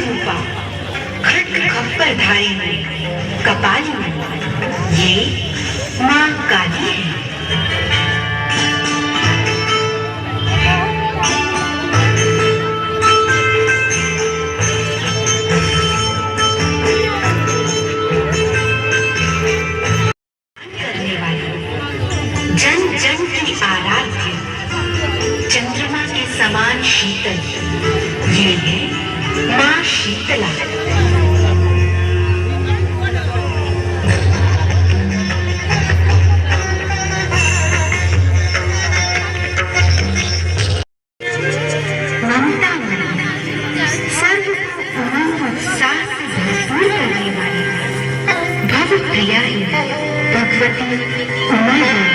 रूपा खट खप्पर धारी कपाली ये माँ काली है। जन जन की आराध्य चंद्रमा के समान शीतल ये है माँ शीतला। ममता सर्व उमंग उत्साह से भरपूर करने वाली भव प्रिया है भगवती उमरन।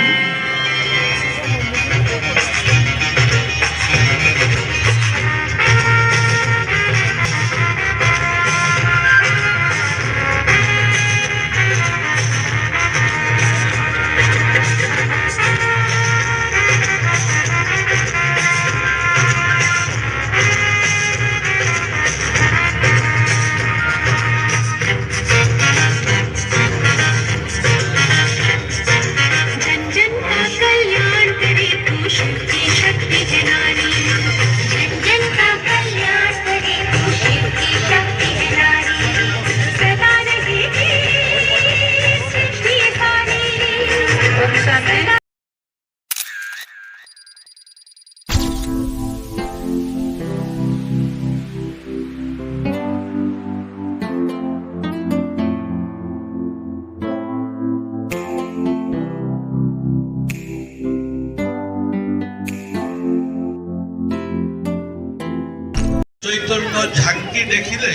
चैतन्य झांकी देखिले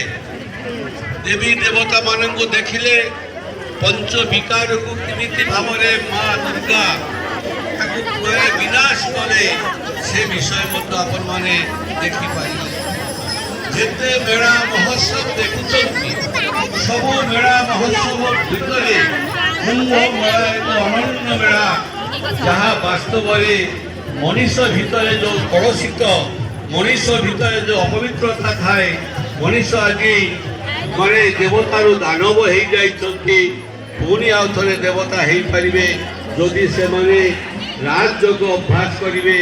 देवी देवता मान को देखिले पंच विकार को किमिति भावरे माँ दुर्गा विनाश करे से विषय मत आपण माने देखि पाइले। जेते मेला महोत्सव देखुछंती सब मेला महोत्सव भितरे अमरन मेला जहाँ वास्तव में मनीष भितर जो कलुषित मनीष भितर जो अपवित्रता थाए मनीष आज माने देवतार दानव हो जाइछंती पुणी आउ थे देवता हो पारे जदि से माने राजयोग अभ्यास करेंगे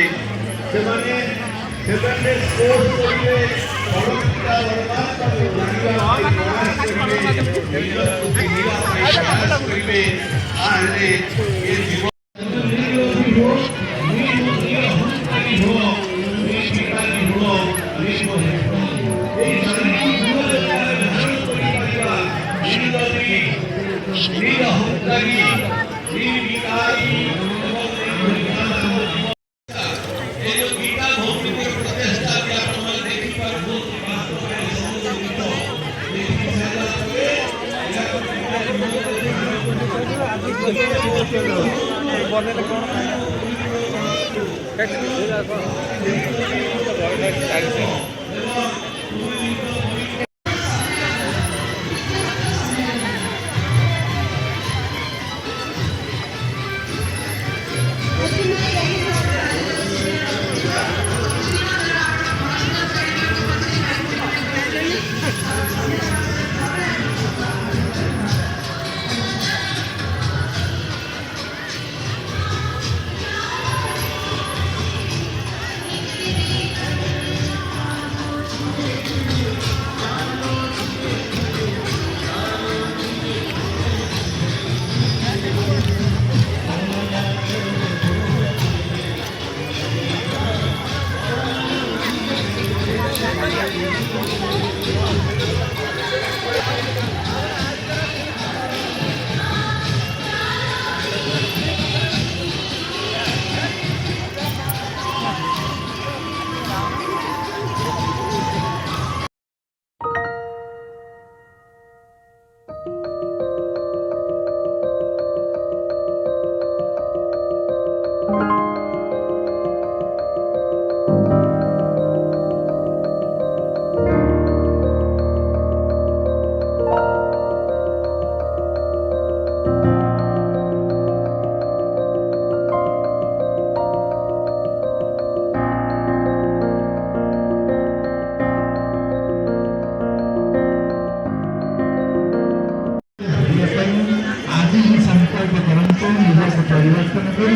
ପରିବର୍ତ୍ତନ କରି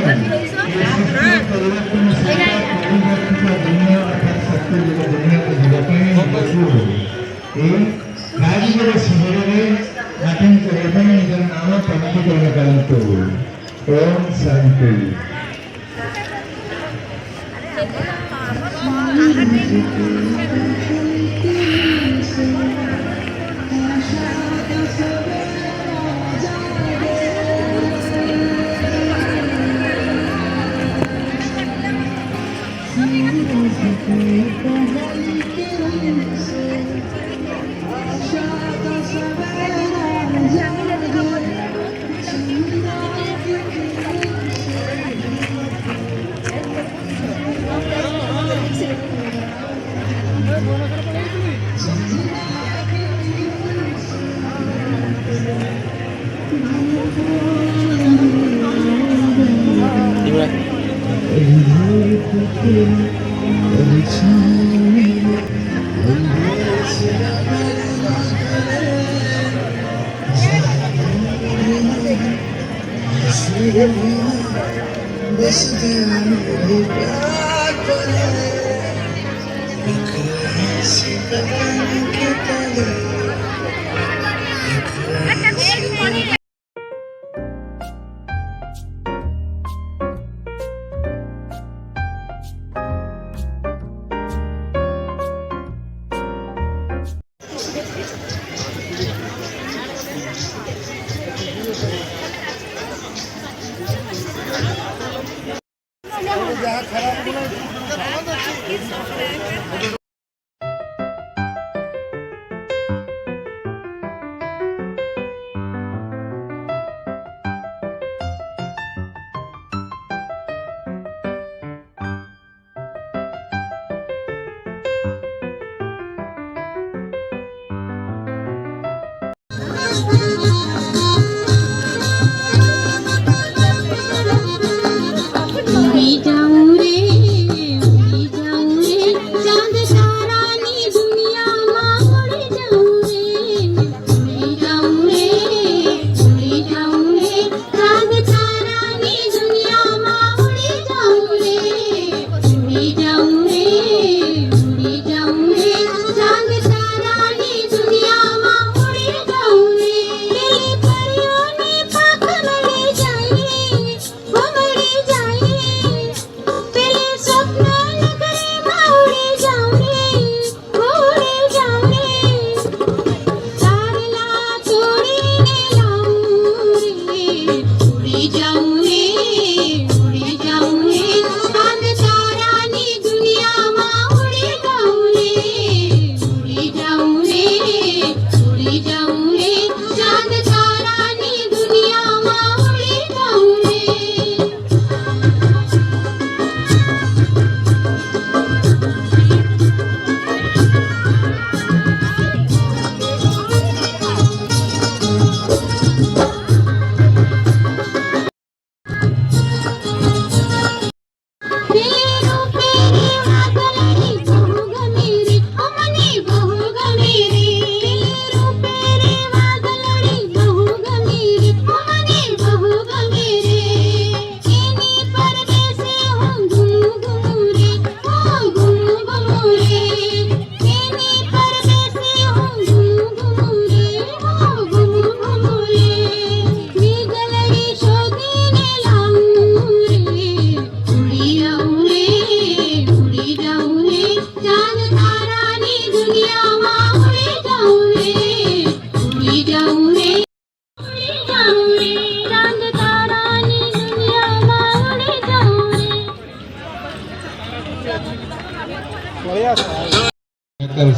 ପରିବର୍ତ୍ତନ ଦୁନିଆ ଅର୍ଥାତ୍ ସତ୍ୟଯୁଗ ଦୁନିଆକୁ ଯିବା ପାଇଁ ଏହି ରାଜଗିରି ଶିବିରରେ ଆଟେଣ୍ଡ କରିବା ପାଇଁ ନିଜର ନାମ ପଞ୍ଜୀକରଣ କରନ୍ତୁ। ଓମ୍ ଶାନ୍ତି।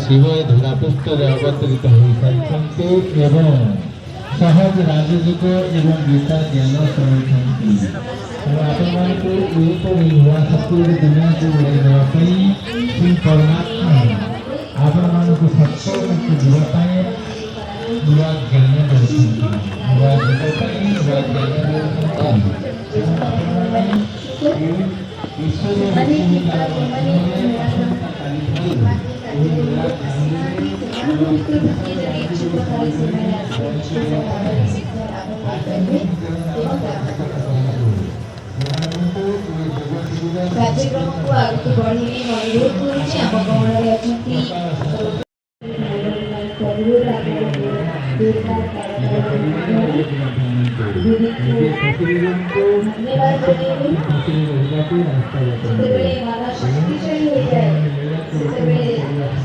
शिव धरापृष्ठରେ ଅବତରିତ ହୋଇସାରିଛନ୍ତି ଏବଂ ସହଜ ରାଜଯୋଗ ଏବଂ ଗୀତା ଜ୍ଞାନ ଶୁଣାଇଛନ୍ତି। ଆପଣମାନଙ୍କୁ ଏହିପରି ନୂଆ ଶକ୍ତିରେ ଦୁନିଆକୁ ଉଡ଼ାଇ ଦେବା ପାଇଁ ଶ୍ରୀ ପରମାତ୍ମା ଆପଣମାନଙ୍କୁ ସତ୍ୟକୁ ଯିବା ପାଇଁ ନୂଆ ଜ୍ଞାନ ଦେଉଛନ୍ତି। ନୂଆ ଯୋଗ ପାଇଁ ନୂଆ ଜ୍ଞାନ ଦେଉଛନ୍ତି ଏବଂ ଆପଣମାନେ ଈଶ୍ୱରୀୟ କାର୍ଯ୍ୟକ୍ରମକୁ ଆଗକୁ ବଢ଼େଇ ଅନୁରୋଧ କରୁଛି। ଆମ ଗହଣରେ ଅଛନ୍ତି ଯେତେବେଳେ ମନ ଶକ୍ତିଶାଳୀ ହୋଇଯାଏ ସେତେବେଳେ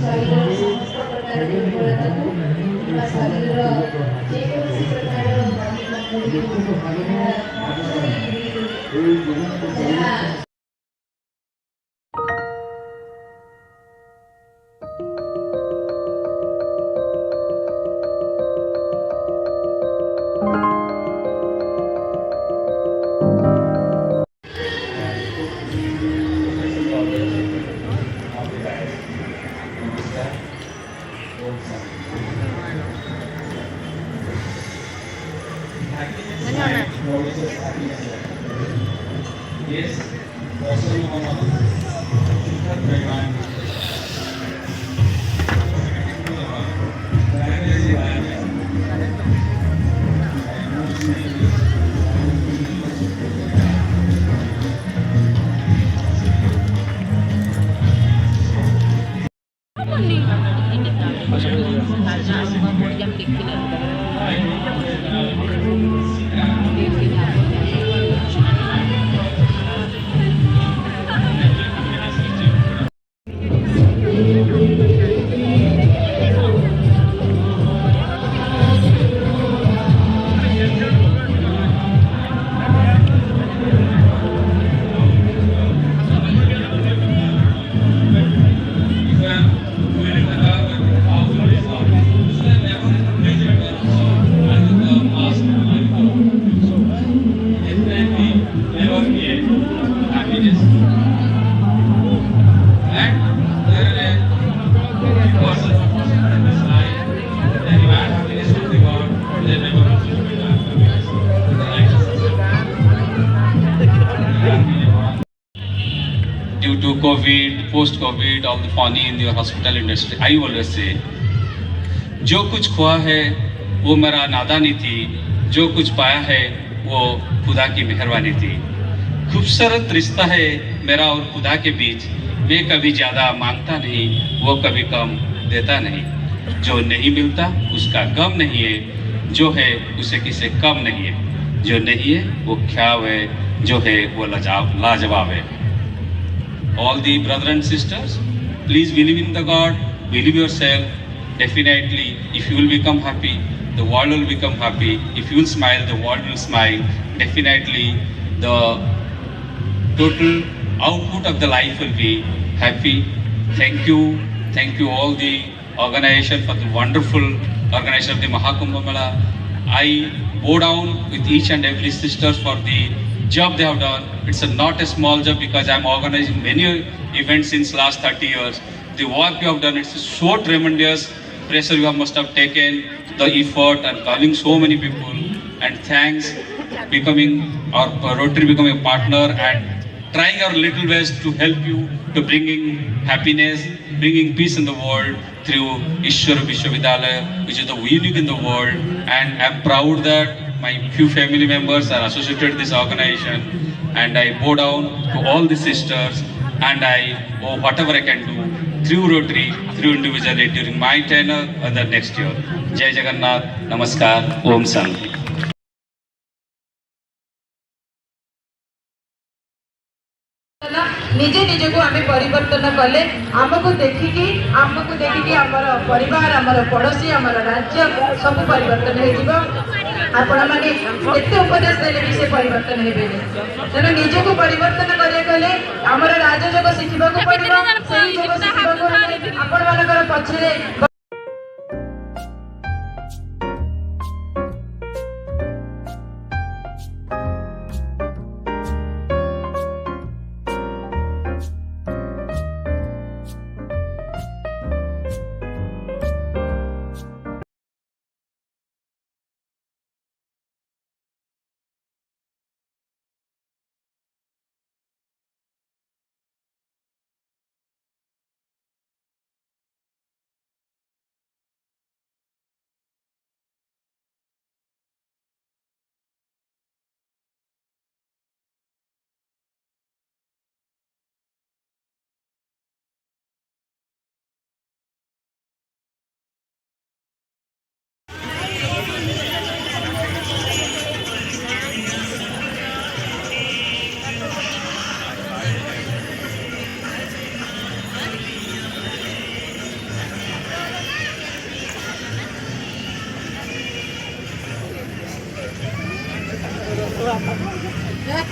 ଶରୀରର ସମସ୍ତ ପ୍ରକାର ଦୁର୍ବଳତାକୁ କିମ୍ବା ଶରୀରର ଯେକୌଣସି ପ୍ରକାର ଯାହା due to COVID, post-COVID, all the funny in the hospital industry, I always say, जो कुछ खोआ है वो मेरा नादानी थी, जो कुछ पाया है वो खुदा की मेहरबानी थी। खूबसूरत रिश्ता है मेरा और खुदा के बीच, मैं कभी ज़्यादा मांगता नहीं, वो कभी कम देता नहीं। जो नहीं मिलता उसका गम नहीं है, जो है उसे किसे कम नहीं है, जो नहीं है वो ख्याब है, जो है वो लाजवाब है। All the brothers and sisters, please believe in the God, believe yourself. Definitely, if you will become happy, the world will become happy. If you will smile, the world will smile. Definitely, the total output of the life will be happy. Thank you all the organization for the wonderful organization of the Mahakumbh Mela. I bow down with each and every sisters for the job they have done. It's not a small job because I'm organizing many events since last 30 years. The work you have done, it's so tremendous. Pressure you must have taken, the effort and calling so many people. And thanks becoming our Rotary becoming a partner and trying our little best to help you to bringing happiness, bringing peace in the world through ASHU'S Vishwavidyalaya, which is the unique in the world. And I'm proud that my few family members are associated with this organization, and I bow down to all the sisters, and I oh, whatever I can do through Rotary, through individually during my tenure and the next year. Jai Jagannath, Namaskar, Om Shanti. निजे निजे को आमे परिवर्तन कले आमको देखिकी आमर परिवार आमर पड़ोसी आमर राज्य सब परिवर्तन हो आपण मैंने एते उपदेश देले भी से परिवर्तन हेबे तेना निजे को परिवर्तन करे गले आमर राजयोग शिखिबा को पड़िबो सेही योग शिखिबा को आपण मानकर पछरे ଧନ୍ୟବାଦ।